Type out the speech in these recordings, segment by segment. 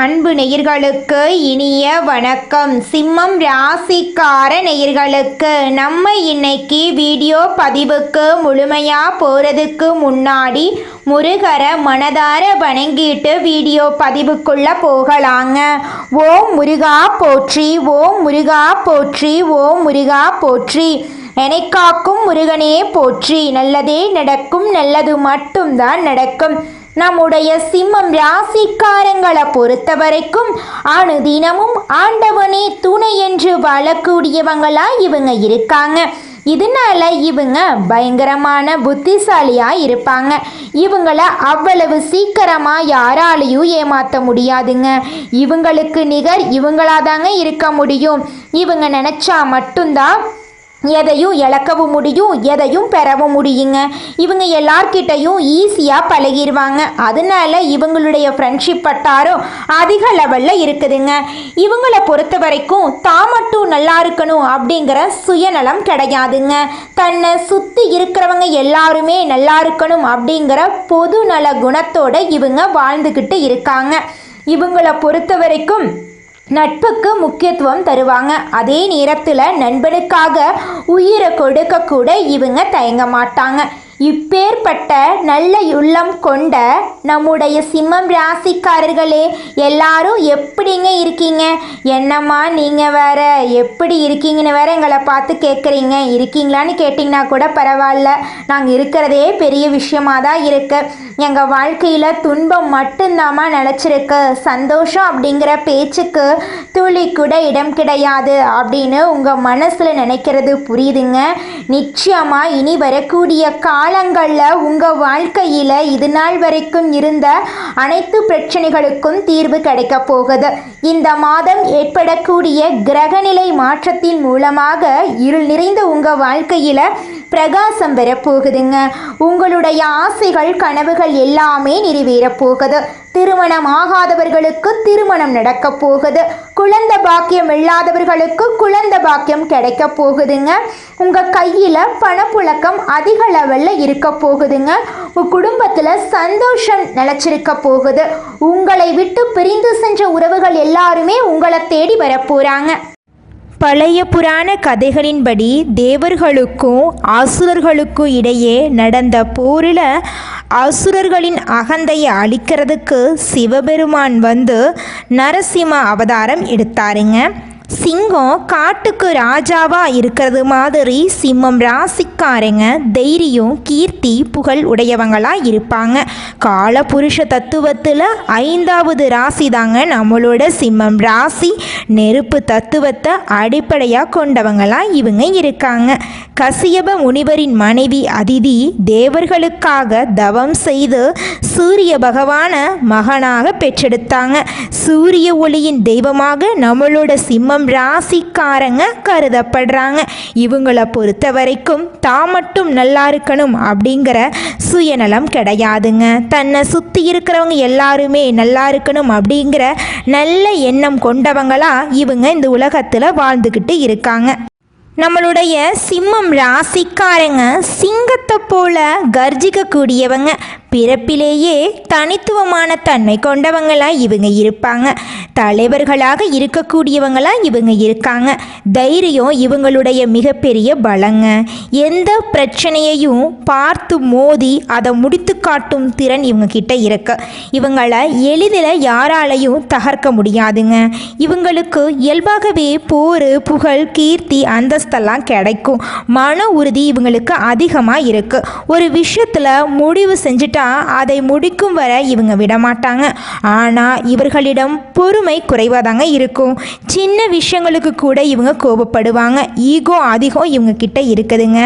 அன்பு நேயர்களுக்கு இனிய வணக்கம். சிம்மம் ராசிக்கார நேயர்களுக்கு நம்ம இன்னைக்கு வீடியோ பதிவுக்கு முழுமையாக போகிறதுக்கு முன்னாடி முருகரை மனதார வணங்கிட்டு வீடியோ பதிவுக்குள்ளே போகலாங்க. ஓம் முருகா போற்றி, ஓம் முருகா போற்றி, ஓம் முருகா போற்றி. என்னை காக்கும் முருகனே போற்றி. நல்லதே நடக்கும், நல்லது மட்டும்தான் நடக்கும். நம்முடைய சிம்மம் ராசிக்காரங்களை பொறுத்த வரைக்கும் அனுதினமும் ஆண்டவனே துணை என்று வாழக்கூடியவங்களா இவங்க இருக்காங்க. இதனால இவங்க பயங்கரமான புத்திசாலியாக இருப்பாங்க. இவங்கள அவ்வளவு சீக்கிரமாக யாராலையும் ஏமாற்ற முடியாதுங்க. இவங்களுக்கு நிகர் இவங்களாதாங்க இருக்க முடியும். இவங்க நினச்சா மட்டும்தான் எதையும் இழக்கவும் முடியும், எதையும் பெறவும் முடியுங்க. இவங்க எல்லார்கிட்டையும் ஈஸியாக பழகிடுவாங்க. அதனால இவங்களுடைய ஃப்ரெண்ட்ஷிப் வட்டாரம் அதிக லெவலில் இருக்குதுங்க. இவங்களை பொறுத்த வரைக்கும் தான் மட்டும் நல்லா இருக்கணும் அப்படிங்கிற சுயநலம் கிடையாதுங்க. தன்னை சுற்றி இருக்கிறவங்க எல்லாருமே நல்லா இருக்கணும் அப்படிங்கிற பொது நல குணத்தோட இவங்க வாழ்ந்துக்கிட்டு இருக்காங்க. இவங்களை பொறுத்த வரைக்கும் நட்புக்கு முக்கியத்துவம் தருவாங்க. அதே நேரத்தில் நண்பனுக்காக உயிரை கொடுக்க கூட இவங்க தயங்க மாட்டாங்க. இப்பேற்பட்ட நல்ல உள்ளம் கொண்ட நம்முடைய சிம்மம் ராசிக்காரர்களே, எல்லாரும் எப்படிங்க இருக்கீங்க? என்னம்மா நீங்கள் வேற எப்படி இருக்கீங்கன்னு வேற எங்களை பார்த்து கேட்குறீங்க. இருக்கீங்களான்னு கேட்டிங்கன்னா கூட பரவாயில்ல, நாங்கள் இருக்கிறதே பெரிய விஷயமாக தான் இருக்கு. எங்கள் வாழ்க்கையில் துன்பம் மட்டும்தாம்மா நினச்சிருக்கு, சந்தோஷம் அப்படிங்கிற பேச்சுக்கு துளி கூட இடம் கிடையாது அப்படின்னு உங்கள் மனசில் நினைக்கிறது புரியுதுங்க. நிச்சயமாக இனி வரக்கூடிய காலங்களில் உங்கள் வாழ்க்கையில் இது நாள் வரைக்கும் இருந்த அனைத்து பிரச்சனைகளுக்கும் தீர்வு கிடைக்க போகுது. இந்த மாதம் ஏற்படக்கூடிய கிரகநிலை மாற்றத்தின் மூலமாக இருள் நிறைந்த உங்கள் வாழ்க்கையில் பிரகாசம் பெறப்போகுதுங்க. உங்களுடைய ஆசைகள் கனவுகள் எல்லாமே நிறைவேறப் போகுது. திருமணம் ஆகாதவர்களுக்கு திருமணம் நடக்க போகுது. குழந்தை பாக்கியம் இல்லாதவர்களுக்கு குழந்தை பாக்கியம் கிடைக்க போகுதுங்க. உங்கள் கையில் பணப்புழக்கம் அதிக லெவலில் இருக்க போகுதுங்க. உங்கள் குடும்பத்தில் சந்தோஷம் நிலச்சிருக்க போகுது. உங்களை விட்டு பிரிந்து சென்ற உறவுகள் எல்லாருமே உங்களை தேடி வரப்போகிறாங்க. பழைய புராண கதைகளின்படி தேவர்களுக்கும் அசுரர்களுக்கும் இடையே நடந்த போரில் அசுரர்களின் அகந்தையை அழிக்கிறதுக்கு சிவபெருமான் வந்து நரசிம்ம அவதாரம் எடுத்தாருங்க. சிங்கம் காட்டுக்கு ராஜாவாக இருக்கிறது மாதிரி சிம்மம் ராசிக்காரங்க தைரியம், கீர்த்தி, புகழ் உடையவங்களாக இருப்பாங்க. காலபுருஷ தத்துவத்தில் 5வது ராசி தாங்க நம்மளோட சிம்மம் ராசி. நெருப்பு தத்துவத்தை அடிப்படையாக கொண்டவங்களாக இவங்க இருக்காங்க. கசியப முனிவரின் மனைவி அதிதி தேவர்களுக்காக தவம் செய்து சூரிய பகவான மகனாக பெற்றெடுத்தாங்க. சூரிய ஒளியின் தெய்வமாக நம்மளோட சிம்மம் ராசிக்காரங்க கருதப்படுறாங்க. இவங்களை பொறுத்த வரைக்கும் தான் மட்டும் நல்லா இருக்கணும் அப்படிங்கிற சுயநலம் கிடையாதுங்க. தன்னை சுற்றி இருக்கிறவங்க எல்லாருமே நல்லா இருக்கணும் அப்படிங்கிற நல்ல எண்ணம் கொண்டவங்களா இவங்க இந்த உலகத்தில் வாழ்ந்துக்கிட்டு இருக்காங்க. நம்மளுடைய சிம்மம் ராசிக்காரங்க சிங்கத்தை போல கர்ஜிக்கக்கூடியவங்க. பிறப்பிலேயே தனித்துவமான தன்மை கொண்டவங்களாக இவங்க இருப்பாங்க. தலைவர்களாக இருக்கக்கூடியவங்களாக இவங்க இருக்காங்க. தைரியம் இவங்களுடைய மிகப்பெரிய பலங்க. எந்த பிரச்சனையையும் பார்த்து மோதி அதை முடித்து காட்டும் திறன் இவங்க கிட்ட இருக்கு. இவங்களை எளிதில் யாராலையும் தகர்க்க முடியாதுங்க. இவங்களுக்கு இயல்பாகவே போர், புகழ், கீர்த்தி, அந்தஸ்தெல்லாம் கிடைக்கும். மன உறுதி இவங்களுக்கு அதிகமாக இருக்கு. ஒரு விஷயத்தில் முடிவு செஞ்சுட்டா அதை முடிக்கும் வரை இவங்க விடமாட்டாங்க. ஆனால் இவர்களிடம் பொறுமை குறைவாதாங்க இருக்கும். சின்ன விஷயங்களுக்கு கூட இவங்க கோபப்படுவாங்க. ஈகோ அதிகம் இவங்க கிட்ட இருக்குதுங்க.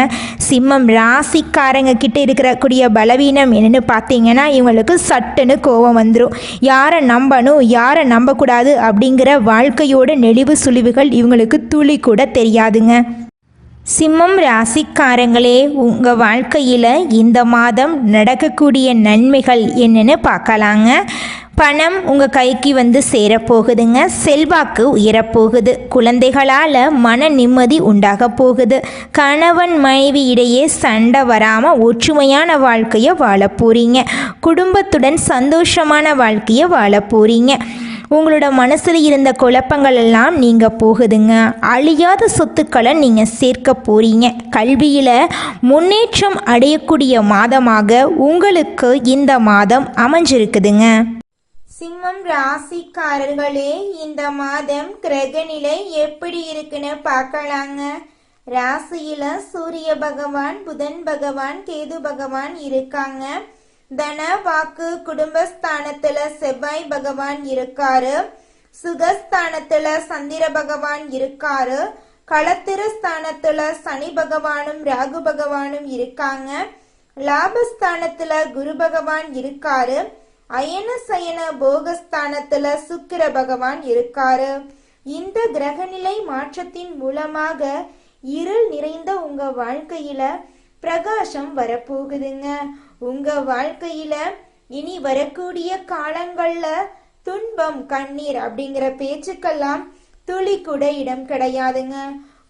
சிம்மம் ராசிக்காரங்க கிட்ட இருக்கக்கூடிய பலவீனம் என்னன்னு பார்த்தீங்கன்னா, இவங்களுக்கு சட்டுன்னு கோபம் வந்துடும். யாரை நம்பணும், யாரை நம்பக்கூடாது அப்படிங்கிற வாழ்க்கையோட நெளிவு சுழிவுகள் இவங்களுக்கு துளி கூட தெரியாதுங்க. சிம்மம் ராசிக்காரங்களே, உங்கள் வாழ்க்கையில் இந்த மாதம் நடக்கக்கூடிய நன்மைகள் என்னென்னு பார்க்கலாங்க. பணம் உங்கள் கைக்கு வந்து சேரப்போகுதுங்க. செல்வாக்கு உயரப்போகுது. குழந்தைகளால் மன நிம்மதி உண்டாக போகுது. கணவன் மனைவி இடையே சண்டை வராமல் ஒற்றுமையான வாழ்க்கையை வாழ போகிறீங்க. குடும்பத்துடன் சந்தோஷமான வாழ்க்கையை வாழ போகிறீங்க. உங்களோட மனசில் இருந்த குழப்பங்கள் எல்லாம் நீங்கள் போகுதுங்க. அழியாத சொத்துக்களை நீங்கள் சேர்க்க போகிறீங்க. கல்வியில் முன்னேற்றம் அடையக்கூடிய மாதமாக உங்களுக்கு இந்த மாதம் அமைஞ்சிருக்குதுங்க. சிம்மம் ராசிக்காரர்களே, இந்த மாதம் கிரகநிலை எப்படி இருக்குன்னு பார்க்கலாங்க. ராசியில சூரிய பகவான், புதன் பகவான், கேது பகவான் இருக்காங்க. தன வாக்கு குடும்பஸ்தானத்துல செவ்வாய் பகவான் இருக்காரு. சுகஸ்தானத்துல சந்திர பகவான் இருக்காரு. களத்திர ஸ்தானத்துல சனி பகவானும் ராகு பகவானும் இருக்காங்க. லாபஸ்தானத்துல குரு பகவான் இருக்காரு. அயன சயன போகஸ்தானத்துல சுக்கிர பகவான் இருக்காரு. இந்த கிரகநிலை மாற்றத்தின் மூலமாக இருள் நிறைந்த உங்க வாழ்க்கையில பிரகாசம் வரப்போகுதுங்க. உங்க வாழ்க்கையில இனி வரக்கூடிய காலங்கள்ல துன்பம் கண்ணீர் அப்படிங்கிற பேச்சுக்கெல்லாம் துளி கூட இடம் கிடையாதுங்க.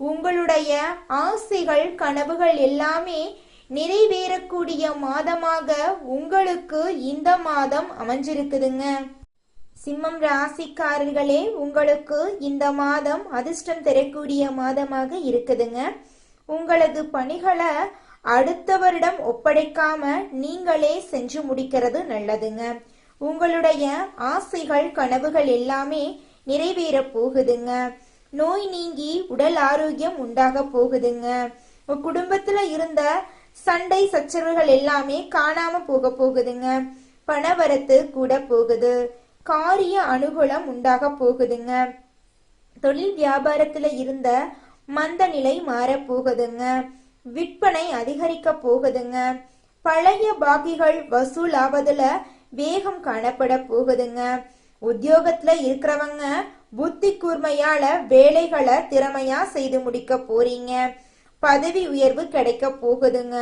உங்களுடைய ஆசைகள் கனவுகள் எல்லாமே நிறைவேறக்கூடிய மாதமாக உங்களுக்கு இந்த மாதம் அமைஞ்சிருக்குதுங்க. சிம்மம் ராசிக்காரர்களே, உங்களுக்கு இந்த மாதம் அதிர்ஷ்டம் தரக்கூடிய மாதமாக இருக்குதுங்க. உங்களது பணிகளை அடுத்தவரிடம் ஒப்படைக்காம நீங்களே செஞ்சு முடிக்கிறது நல்லதுங்க. உங்களுடைய ஆசைகள் கனவுகள் எல்லாமே நிறைவேற போகுதுங்க. நோய் நீங்கி உடல் ஆரோக்கியம் உண்டாக போகுதுங்க. உங்க குடும்பத்துல இருந்த சண்டை சச்சரவுகள் எல்லாமே காணாம போக போகுதுங்க. பணவரத்து கூட போகுது. காரிய அனுகூலம் உண்டாக போகுதுங்க. தொழில் வியாபாரத்துல இருந்த மந்த நிலை மாற போகுதுங்க. விற்பனை அதிகரிக்க போகுதுங்க. பழைய பாக்கிகள் வசூல் ஆவதுல வேகம் காணப்பட போகுதுங்க. உத்தியோகத்துல இருக்கிறவங்க புத்தி கூர்மையால வேலைகளை திறமையா செய்து முடிக்க போறீங்க. பதவி உயர்வு கிடைக்க போகுதுங்க.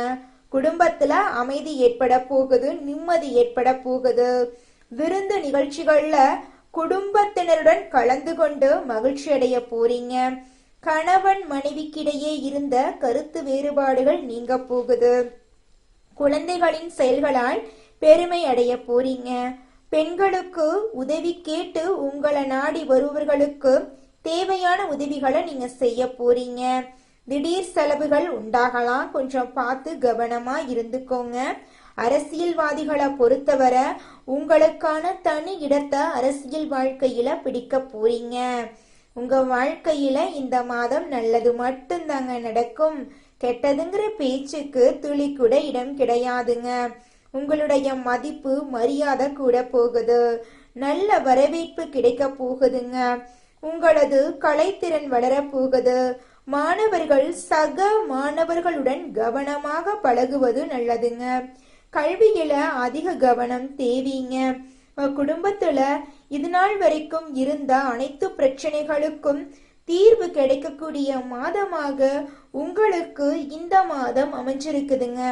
குடும்பத்துல அமைதி ஏற்பட போகுது. நிம்மதி ஏற்பட போகுது. விருந்து நிகழ்ச்சிகள்ல குடும்பத்தினருடன் கலந்து கொண்டு மகிழ்ச்சி அடைய போறீங்க. கணவன் மனைவிக்கிடையே இருந்த கருத்து வேறுபாடுகள் நீங்க போகுது. குழந்தைகளின் செயல்களால் பெருமை அடைய போறீங்க. பெண்களுக்கு உதவி கேட்டு உங்களை நாடி வருபவர்களுக்கு தேவையான உதவிகளை நீங்க செய்ய போறீங்க. திடீர் செலவுகள் உண்டாகலாம். கொஞ்சம் பார்த்து கவனமா இருந்துக்கோங்க. அரசியல்வாதிகளை பொறுத்தவரை உங்களுக்கான தனி இடத்தை அரசியல் வாழ்க்கையில பிடிக்க போறீங்க. உங்க வாழ்க்கையில இந்த மாதம் நல்லது மட்டும்தாங்க நடக்கும். கெட்டதுங்கிற பேச்சுக்கு துளி கூட இடம் கிடையாதுங்க. உங்களுடைய மதிப்பு மரியாதை கூட போகுது. நல்ல வரவேற்பு கிடைக்க போகுதுங்க. உங்களது கலைத்திறன் வளர போகுது. மாணவர்கள் சக மாணவர்களுடன் கவனமாக பழகுவது நல்லதுங்க. கல்வியில அதிக கவனம் தேவைங்க. குடும்பத்துல இது நாள் வரைக்கும் இருந்த அனைத்து பிரச்சனைகளுக்கும் தீர்வு கிடைக்கக்கூடிய மாதமாக உங்களுக்கு இந்த மாதம் அமைஞ்சிருக்குதுங்க.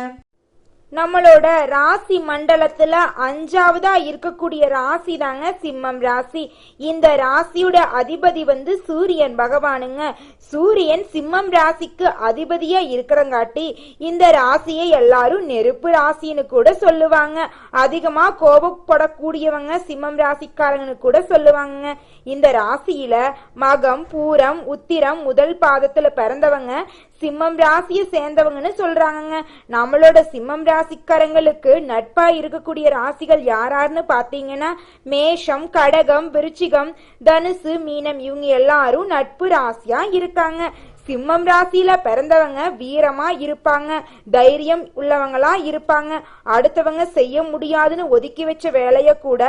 நம்மளோட ராசி மண்டலத்துல 5வதா இருக்கக்கூடிய ராசி தாங்க சிம்மம் ராசி. இந்த ராசியோட அதிபதி சூரியன் பகவானுங்க. சூரியன் சிம்மம் ராசிக்கு அதிபதியா இருக்கிறங்காட்டி இந்த ராசியை எல்லாரும் நெருப்பு ராசின்னு கூட சொல்லுவாங்க. அதிகமா கோபப்படக்கூடியவங்க சிம்மம் ராசிக்காரங்கன்னு கூட சொல்லுவாங்க. இந்த ராசியில மகம், பூரம், உத்திரம் முதல் பாதத்துல பிறந்தவங்க சிம்மம் ராசியை சேர்ந்தவங்கன்னு சொல்றாங்க. நம்மளோட சிம்மம் ராசிக்காரங்களுக்கு நட்பா இருக்கக்கூடிய ராசிகள் யாராருன்னு பாத்தீங்கன்னா மேஷம், கடகம், விருச்சிகம், தனுசு, மீனம் இவங்க எல்லாரும் நட்பு ராசியா இருக்காங்க. சிம்மம் ராசியில பிறந்தவங்க வீரமா இருப்பாங்க. தைரியம் உள்ளவங்களா இருப்பாங்க. அடுத்தவங்க செய்ய முடியாதுன்னு ஒதுக்கி வச்ச வேலைய கூட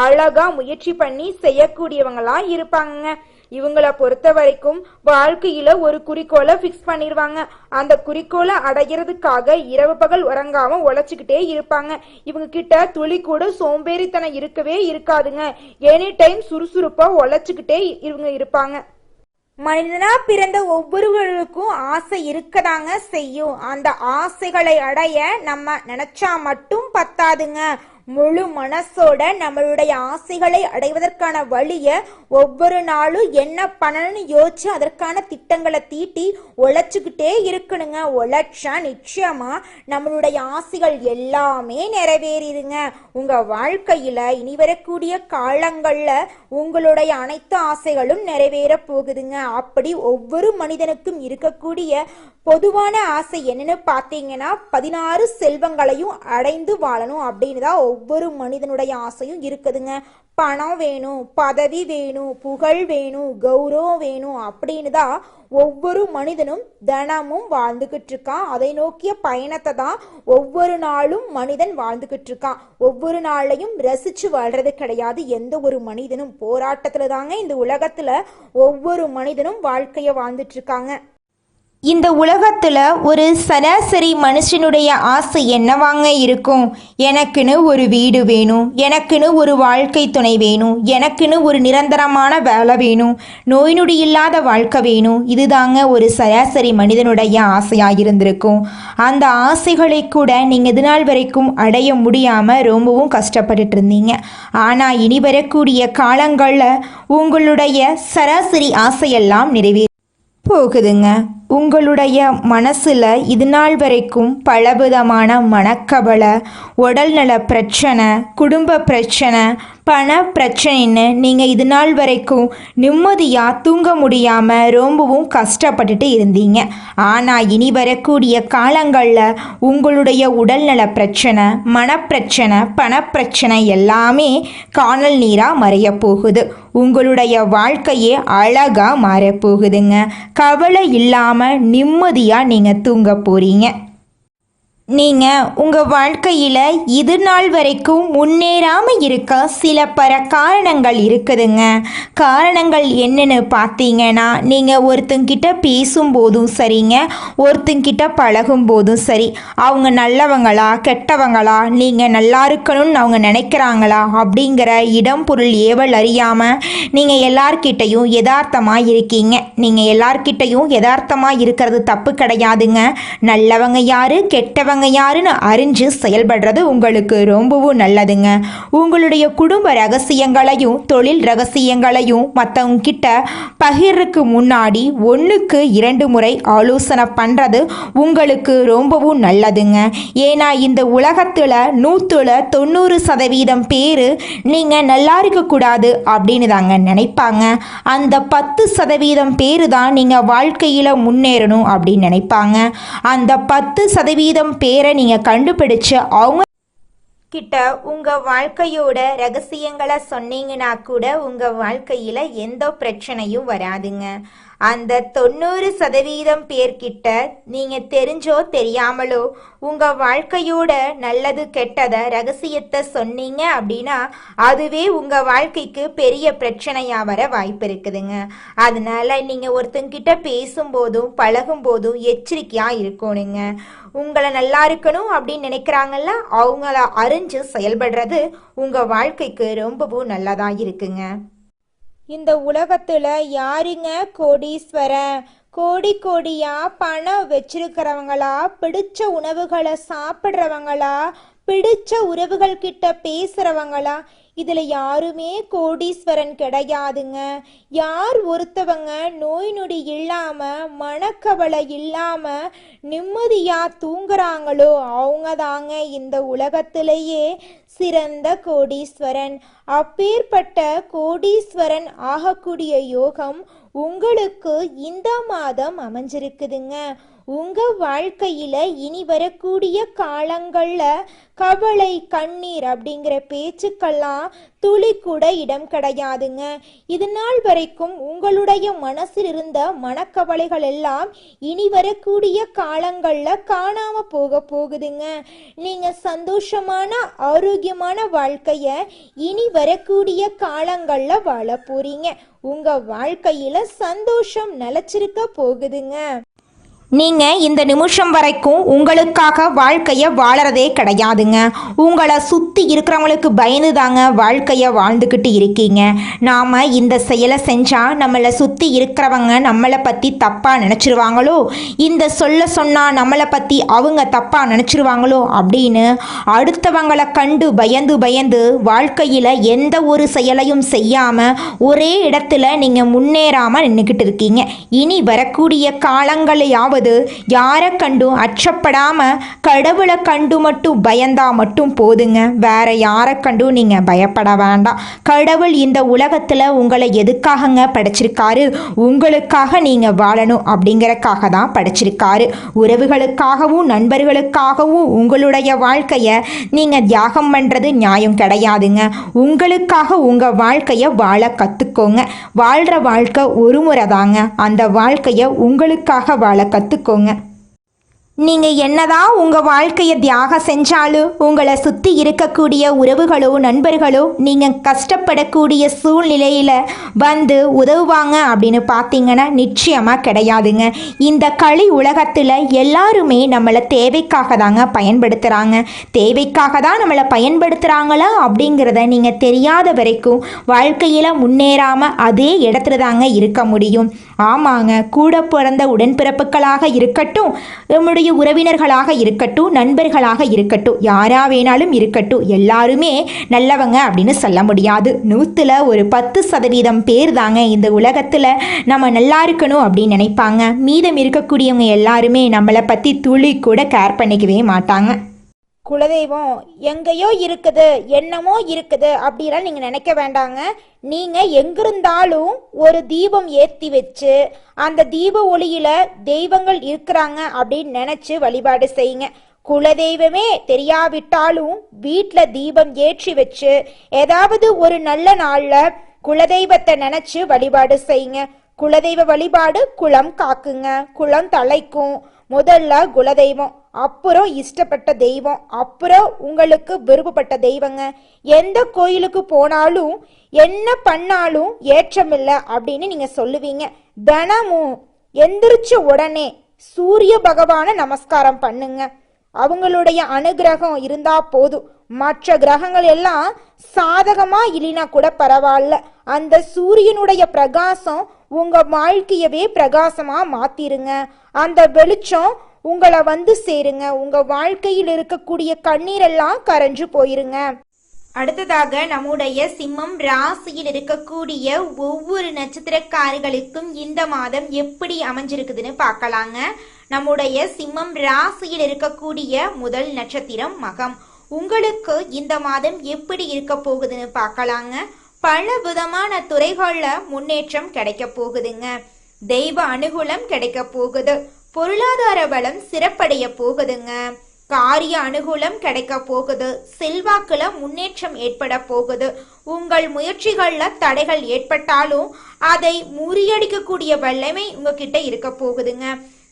அழகா முயற்சி பண்ணி செய்யக்கூடியவங்களா இருப்பாங்க. இவங்கள பொறுத்த வரைக்கும் வாழ்க்கையில ஒரு குறிக்கோளை பிக்ஸ் பண்ணிருவாங்க. அந்த குறிக்கோளை அடைகிறதுக்காக இரவு பகல் உறங்காம உழைச்சுக்கிட்டே இருப்பாங்க. இவங்க கிட்ட துளி கூட சோம்பேறித்தனம் இருக்கவே இருக்காதுங்க. எனி டைம் சுறுசுறுப்பா உழைச்சுக்கிட்டே இவங்க இருப்பாங்க. மனிதனா பிறந்த ஒவ்வொருவருக்கும் ஆசை இருக்கதாங்க செய்யும். அந்த ஆசைகளை அடைய நம்ம நினைச்சா மட்டும் பத்தாதுங்க. முழு மனசோட நம்மளுடைய ஆசைகளை அடைவதற்கான வழியை ஒவ்வொரு நாளும் என்ன பண்ணணும்னு யோசிச்சு அதற்கான திட்டங்களை தீட்டி உழைச்சிக்கிட்டே இருக்கணுங்க. உழைச்சா நிச்சயமா நம்மளுடைய ஆசைகள் எல்லாமே நிறைவேறிடுங்க. உங்க வாழ்க்கையில இனி வரக்கூடிய காலங்கள்ல உங்களுடைய அனைத்து ஆசைகளும் நிறைவேற போகுதுங்க. அப்படி ஒவ்வொரு மனிதனுக்கும் இருக்கக்கூடிய பொதுவான ஆசை என்னன்னு பார்த்தீங்கன்னா 16 செல்வங்களையும் அடைந்து வாழணும் அப்படின்னு தான் ஒவ்வொரு மனிதனுடைய ஆசையும் இருக்குதுங்க. பணம் வேணும், பதவி வேணும், புகழ் வேணும், கௌரவம் வேணும் அப்படின்னு தான் ஒவ்வொரு மனிதனும் தினமும் வாழ்ந்துகிட்டு இருக்கான். அதை நோக்கிய பயணத்தை தான் ஒவ்வொரு நாளும் மனிதன் வாழ்ந்துகிட்டு இருக்கான். ஒவ்வொரு நாளையும் ரசிச்சு வாழ்றது கிடையாது எந்த ஒரு மனிதனும். போராட்டத்துல தாங்க இந்த உலகத்துல ஒவ்வொரு மனிதனும் வாழ்க்கைய வாழ்ந்துட்டு இருக்காங்க. இந்த உலகத்தில் ஒரு சராசரி மனுஷனுடைய ஆசை என்னவாங்க இருக்கும்? எனக்குன்னு ஒரு வீடு வேணும், எனக்குன்னு ஒரு வாழ்க்கை துணை வேணும், எனக்குன்னு ஒரு நிரந்தரமான வேலை வேணும், நோய் நொடி இல்லாத வாழ்க்கை வேணும். இதுதாங்க ஒரு சராசரி மனிதனுடைய ஆசையாக இருந்திருக்கும். அந்த ஆசைகளை கூட நீங்கள் இது நாள் வரைக்கும் அடைய முடியாமல் ரொம்பவும் கஷ்டப்பட்டுட்டு இருந்தீங்க. ஆனால் இனி வரக்கூடிய காலங்களில் உங்களுடைய சராசரி ஆசையெல்லாம் நிறைவேறும் போகுதுங்க. உங்களுடைய மனசில் இது நாள் வரைக்கும் பலவிதமான மனக்கவலை, உடல்நல பிரச்சனை, குடும்ப பிரச்சனை, பண பிரச்சனைன்னு நீங்கள் இது நாள் வரைக்கும் நிம்மதியாக தூங்க முடியாமல் ரொம்பவும் கஷ்டப்பட்டுட்டு இருந்தீங்க. ஆனால் இனி வரக்கூடிய காலங்களில் உங்களுடைய உடல்நல பிரச்சனை, மனப்பிரச்சனை, பணப்பிரச்சனை எல்லாமே காணல் நீராக மறைய போகுது. உங்களுடைய வாழ்க்கையே அழகாக மாறப்போகுதுங்க. கவலை இல்லாமல் நிம்மதியாக நீங்கள் தூங்க போகிறீங்க. நீங்கள் உங்கள் வாழ்க்கையில் இது நாள் வரைக்கும் முன்னேறாமல் இருக்க சில காரணங்கள் இருக்குதுங்க. காரணங்கள் என்னன்னு பார்த்தீங்கன்னா, நீங்கள் ஒருத்தங்கிட்ட பேசும்போதும் சரிங்க, ஒருத்தங்கிட்ட பழகும் போதும் சரி, அவங்க நல்லவங்களா கெட்டவங்களா, நீங்கள் நல்லா இருக்கணும்னு அவங்க நினைக்கிறாங்களா அப்படிங்கிற இடம் பொருள் ஏவல் அறியாமல் நீங்கள் எல்லார்கிட்டையும் யதார்த்தமாக இருக்கீங்க. நீங்கள் எல்லார்கிட்டையும் யதார்த்தமாக இருக்கிறது தப்பு கிடையாதுங்க. நல்லவங்க யாரு கெட்டவங்க யாருன்னு அறிஞ்சு செயல்படுறது உங்களுக்கு ரொம்பவும் நல்லதுங்க. உங்களுடைய குடும்ப ரகசியங்களையும் தொழில் ரகசியங்களையும் மற்றவங்க கிட்ட பகிர்றதுக்கு முன்னாடி 1க்கு 2 முறை ஆலோசனை பண்ணுறது உங்களுக்கு ரொம்பவும் நல்லதுங்க. ஏன்னா இந்த உலகத்தில் 190% பேர் நீங்கள் நல்லா இருக்கக்கூடாது அப்படின்னு தாங்க நினைப்பாங்க. அந்த 10% பேர் தான் நீங்கள் வாழ்க்கையில் முன்னேறணும் அப்படின்னு நினைப்பாங்க. அந்த 10% பேரை நீங்கள் கண்டுபிடிச்சு அவங்க கிட்ட உங்கள் வாழ்க்கையோட ரகசியங்களை சொன்னீங்கன்னா கூட உங்கள் வாழ்க்கையில் எந்த பிரச்சனையும் வராதுங்க. அந்த 90% பேர்கிட்ட நீங்கள் தெரிஞ்சோ தெரியாமலோ உங்கள் வாழ்க்கையோட நல்லது கெட்டதை ரகசியத்தை சொன்னீங்க அப்படின்னா அதுவே உங்கள் வாழ்க்கைக்கு பெரிய பிரச்சனையாக வர வாய்ப்பு இருக்குதுங்க. அதனால நீங்கள் ஒருத்தங்கிட்ட பேசும்போதும் பழகும்போதும் எச்சரிக்கையாக இருக்கணுங்க. உங்களை நல்லா இருக்கணும் அப்படின்னு நினைக்கிறாங்கல்ல, அவங்கள அறிஞ்சு செயல்படுறது உங்கள் வாழ்க்கைக்கு ரொம்பவும் நல்லதாக இருக்குங்க. இந்த உலகத்தில் யாருங்க கோடீஸ்வரன்? கோடி கோடியா பணம் வச்சிருக்கிறவங்களா, பிடிச்ச உணவுகளை சாப்பிட்றவங்களா, பிடிச்ச உறவுகள் கிட்ட பேசுறவங்களா? இதுல யாருமே கோடீஸ்வரன் கிடையாதுங்க. யார் ஒருத்தவங்க நோய் நொடி இல்லாம மனக்கவலை இல்லாம நிம்மதியா தூங்குறாங்களோ அவங்க தாங்க இந்த உலகத்திலேயே சிறந்த கோடீஸ்வரன். அப்பேற்பட்ட கோடீஸ்வரன் ஆகக்கூடிய யோகம் உங்களுக்கு இந்த மாதம் அமைஞ்சிருக்குதுங்க. உங்க வாழ்க்கையில இனி வரக்கூடிய காலங்கள்ல கவலை கண்ணீர் அப்படிங்கிற பேச்சுக்கெல்லாம் துளி கூட இடம் கிடையாதுங்க. இது நாள் வரைக்கும் உங்களுடைய மனசில் இருந்த மனக்கவலைகள் எல்லாம் இனி வரக்கூடிய காலங்கள்ல காணாம போகுதுங்க. நீங்க சந்தோஷமான ஆரோக்கியமான வாழ்க்கைய இனி வரக்கூடிய காலங்கள்ல வாழ போறீங்க. உங்க வாழ்க்கையில சந்தோஷம் நிலைச்சிருக்க போகுதுங்க. நீங்கள் இந்த நிமிஷம் வரைக்கும் உங்களுக்காக வாழ்க்கையை வாழறதே கிடையாதுங்க. உங்களை சுற்றி இருக்கிறவங்களுக்கு பயந்து தாங்க வாழ்க்கையை வாழ்ந்துக்கிட்டு இருக்கீங்க. நாம் இந்த செயலை செஞ்சால் நம்மளை சுற்றி இருக்கிறவங்க நம்மளை பற்றி தப்பாக நினச்சிருவாங்களோ, இந்த சொன்னால் நம்மளை பற்றி அவங்க தப்பாக நினச்சிருவாங்களோ அப்படின்னு அடுத்தவங்களை கண்டு பயந்து பயந்து வாழ்க்கையில் எந்த ஒரு செயலையும் செய்யாமல் ஒரே இடத்துல நீங்கள் முன்னேறாமல் நின்றுக்கிட்டு இருக்கீங்க. இனி வரக்கூடிய காலங்களையாவது யாரை கண்டும் அச்சப்படாம கடவுளை கண்டு மட்டும் பயந்தா மட்டும் போதுங்க. வேற யாரை கண்டும் நீங்க பயப்பட வேண்டாம். கடவுள் இந்த உலகத்துல உங்களை எதுக்காகங்க படைச்சிருக்காரு? உங்களுக்காக நீங்க வாழணும் அப்படிங்கறக்காக தான் படைச்சிருக்காரு. உறவுகளுக்காகவும் நண்பர்களுக்காகவும் உங்களுடைய வாழ்க்கைய நீங்க தியாகம் பண்றது நியாயம் கிடையாதுங்க. உங்களுக்காக உங்க வாழ்க்கைய வாழ கத்துக்கோங்க. வாழ்ற வாழ்க்கை ஒரு முறை தாங்க. அந்த வாழ்க்கைய உங்களுக்காக வாழ கற்றுக்கோங்க. நீங்கள் என்னதான் உங்கள் வாழ்க்கையை தியாகம் செஞ்சாலும் உங்களை சுற்றி இருக்கக்கூடிய உறவுகளோ நண்பர்களோ நீங்கள் கஷ்டப்படக்கூடிய சூழ்நிலையில் வந்து உதவுவாங்க அப்படின்னு பார்த்தீங்கன்னா நிச்சயமாக கிடையாதுங்க. இந்த களி உலகத்தில் எல்லாருமே நம்மளை தேவைக்காக தாங்க பயன்படுத்துகிறாங்க. தேவைக்காக தான் நம்மளை பயன்படுத்துகிறாங்களா அப்படிங்கிறத நீங்கள் தெரியாத வரைக்கும் வாழ்க்கையில் முன்னேறாமல் அதே இடத்துல தாங்க இருக்க முடியும். ஆமாங்க, கூட பிறந்த உடன்பிறப்புகளாக இருக்கட்டும், நம்முடைய உறவினர்களாக இருக்கட்டும், நண்பர்களாக இருக்கட்டும், யாரா வேணாலும் இருக்கட்டும், எல்லாருமே நல்லவங்க அப்படின்னு சொல்ல முடியாது. 100ல் ஒரு 10% பேர் தாங்க இந்த உலகத்தில் நம்ம நல்லா இருக்கணும் அப்படின்னு நினைப்பாங்க. மீதம் இருக்கக்கூடியவங்க எல்லாருமே நம்மளை பற்றி துளி கூட கேர் பண்ணிக்கவே மாட்டாங்க. குலதெய்வம் எங்கேயோ இருக்குது, என்னமோ இருக்குது அப்படிலாம் நீங்கள் நினைக்க வேண்டாங்க. நீங்கள் எங்கிருந்தாலும் ஒரு தீபம் ஏற்றி வச்சு அந்த தீப ஒளியில் தெய்வங்கள் இருக்கிறாங்க அப்படின்னு நினச்சி வழிபாடு செய்யுங்க. குலதெய்வமே தெரியாவிட்டாலும் வீட்டில் தீபம் ஏற்றி வச்சு ஏதாவது ஒரு நல்ல நாளில் குலதெய்வத்தை நினச்சி வழிபாடு செய்யுங்க. குலதெய்வ வழிபாடு குலம் காக்குங்க, குலம் தலைக்கும். முதல்ல குலதெய்வம், அப்புறம் இஷ்டப்பட்ட தெய்வம், அப்புறம் உங்களுக்கு விருப்பப்பட்ட தெய்வங்க. எந்த கோயிலுக்கு போனாலும் என்ன பண்ணாலும் ஏற்றமில்லை அப்படின்னு நீங்க சொல்லுவீங்க. தினமும் எந்திரிச்ச உடனே சூரிய பகவானை நமஸ்காரம் பண்ணுங்க. அவங்களுடைய அனுகிரகம் இருந்தா போதும். மற்ற கிரகங்கள் எல்லாம் சாதகமா இல்லைனா கூட பரவாயில்ல, அந்த சூரியனுடைய பிரகாசம் உங்க வாழ்க்கையவே பிரகாசமா மாத்திருங்க. அந்த வெளிச்சம் உங்களை வந்து சேருங்க. உங்க வாழ்க்கையில் இருக்கக்கூடிய கண்ணீரெல்லாம் கரைஞ்சு போயிருங்க. அடுத்ததாக நம்முடைய சிம்மம் ராசியில் இருக்கக்கூடிய ஒவ்வொரு நட்சத்திரக்காரர்களுக்கும் இந்த மாதம் எப்படி அமைஞ்சிருக்குதுன்னு பார்க்கலாங்க. நம்முடைய சிம்மம் ராசியில் இருக்கக்கூடிய முதல் நட்சத்திரம் மகம். உங்களுக்கு இந்த மாதம் எப்படி இருக்க போகுதுன்னு பார்க்கலாங்க. பல விதமான துறைகள்ல முன்னேற்றம் கிடைக்க போகுதுங்க. தெய்வ அனுகூலம் கிடைக்க போகுது. பொருளாதார பலம் சிறப்படைய போகுதுங்க. காரிய அனுகூலம் கிடைக்க போகுது. செல்வாக்குல முன்னேற்றம் ஏற்பட போகுது. உங்கள் முயற்சிகள்ல தடைகள் ஏற்பட்டாலும் அதை முறியடிக்கக்கூடிய வல்லமை உங்ககிட்ட இருக்க போகுதுங்க.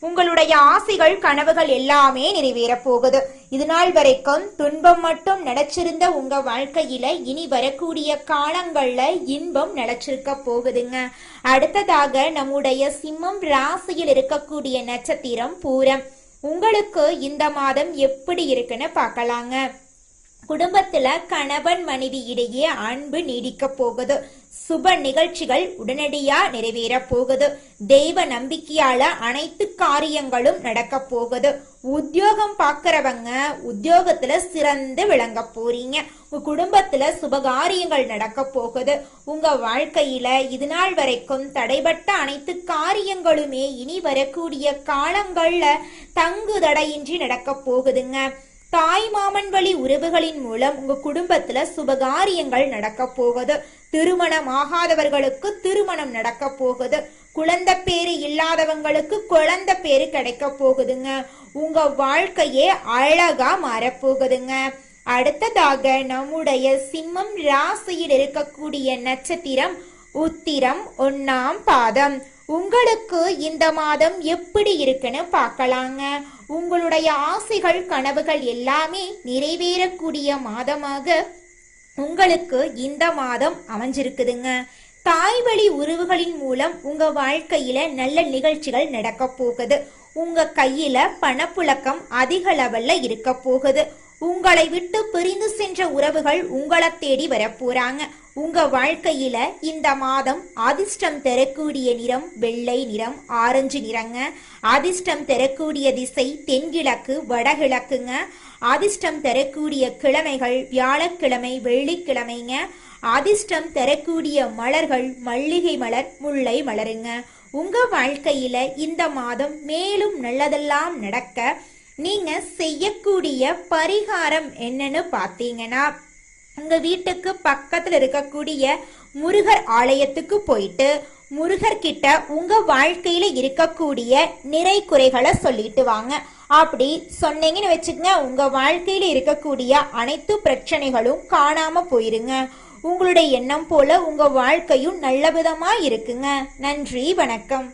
உங்களுடைய ஆசைகள் கனவுகள் எல்லாமே நிறைவேற போகுது. இது நாள் வரைக்கும் துன்பம் மட்டும் நினைச்சிருந்த உங்க வாழ்க்கையில இனி வரக்கூடிய காலங்கள்ல இன்பம் நினைச்சிருக்க போகுதுங்க. அடுத்ததாக நம்முடைய சிம்மம் ராசியில் இருக்கக்கூடிய நட்சத்திரம் பூரம். உங்களுக்கு இந்த மாதம் எப்படி இருக்குன்னு பார்க்கலாங்க. குடும்பத்துல கணவன் மனைவி இடையே அன்பு நீடிக்க போகுது. சுப நிகழ்ச்சிகள் உடனடியா நிறைவேற போகுது. தெய்வ நம்பிக்கையால அனைத்து காரியங்களும் நடக்க போகுது. உத்தியோகம் பார்க்கறவங்க உத்தியோகத்துல சிறந்து விளங்க போறீங்க. உங்க குடும்பத்துல சுபகாரியங்கள் நடக்க போகுது. உங்க வாழ்க்கையில இது நாள் வரைக்கும் தடைபட்ட அனைத்து காரியங்களுமே இனி வரக்கூடிய காலங்கள்ல தங்கு தடையின்றி நடக்க போகுதுங்க. தாய் மாமன் வழி உறவுகளின் மூலம் உங்க குடும்பத்துல சுபகாரியங்கள் நடக்க போகுது. திருமணம் ஆகாதவர்களுக்கு திருமணம் நடக்க போகுது. குழந்தை பேரு இல்லாதவங்களுக்கு குழந்தை பேரு கிடைக்க போகுதுங்க. உங்க வாழ்க்கையே அழகா மாறப்போகுதுங்க. அடுத்ததாக நம்முடைய சிம்மம் ராசியில் இருக்கக்கூடிய நட்சத்திரம் உத்திரம் 1ஆம் பாதம். உங்களுக்கு இந்த மாதம் எப்படி இருக்குன்னு பார்க்கலாங்க. உங்களுடைய ஆசைகள் கனவுகள் எல்லாமே நிறைவேறக்கூடிய மாதமாக உங்களுக்கு இந்த மாதம் அமைஞ்சிருக்குதுங்க. தாய் வழி உறவுகளின் மூலம் உங்க வாழ்க்கையில நல்ல நிகழ்ச்சிகள் நடக்க போகுது. உங்க கையில பணப்புழக்கம் அதிக லெவல்ல இருக்க போகுது. உங்களை விட்டு பிரிந்து சென்ற உறவுகள் உங்களை தேடி வரப்போறாங்க. உங்க வாழ்க்கையில இந்த மாதம் அதிர்ஷ்டம் தரக்கூடிய நிறம் வெள்ளை நிறம், ஆரஞ்சு நிறங்க. அதிர்ஷ்டம் தரக்கூடிய திசை தென்கிழக்கு வடகிழக்குங்க. அதிர்ஷ்டம் தரக்கூடிய கிழமைகள் வியாழக்கிழமை வெள்ளிக்கிழமைங்க. அதிர்ஷ்டம் தரக்கூடிய மலர்கள் மல்லிகை மலர் முல்லை மலருங்க. உங்க வாழ்க்கையில இந்த மாதம் மேலும் நல்லதெல்லாம் நடக்க நீங்க செய்யக்கூடிய பரிகாரம் என்னன்னு பார்த்தீங்கன்னா, உங்க வீட்டுக்கு பக்கத்துல இருக்கக்கூடிய முருகர் ஆலயத்துக்கு போயிட்டு முருகர் கிட்ட உங்க வாழ்க்கையில இருக்கக்கூடிய நிறை குறைகளை சொல்லிட்டு வாங்க. அப்படி சொன்னீங்கன்னு வச்சுக்கங்க, உங்க வாழ்க்கையில இருக்கக்கூடிய அனைத்து பிரச்சனைகளும் காணாம போயிருங்க. உங்களுடைய எண்ணம் போல உங்க வாழ்க்கையும் நல்ல விதமா இருக்குங்க. நன்றி, வணக்கம்.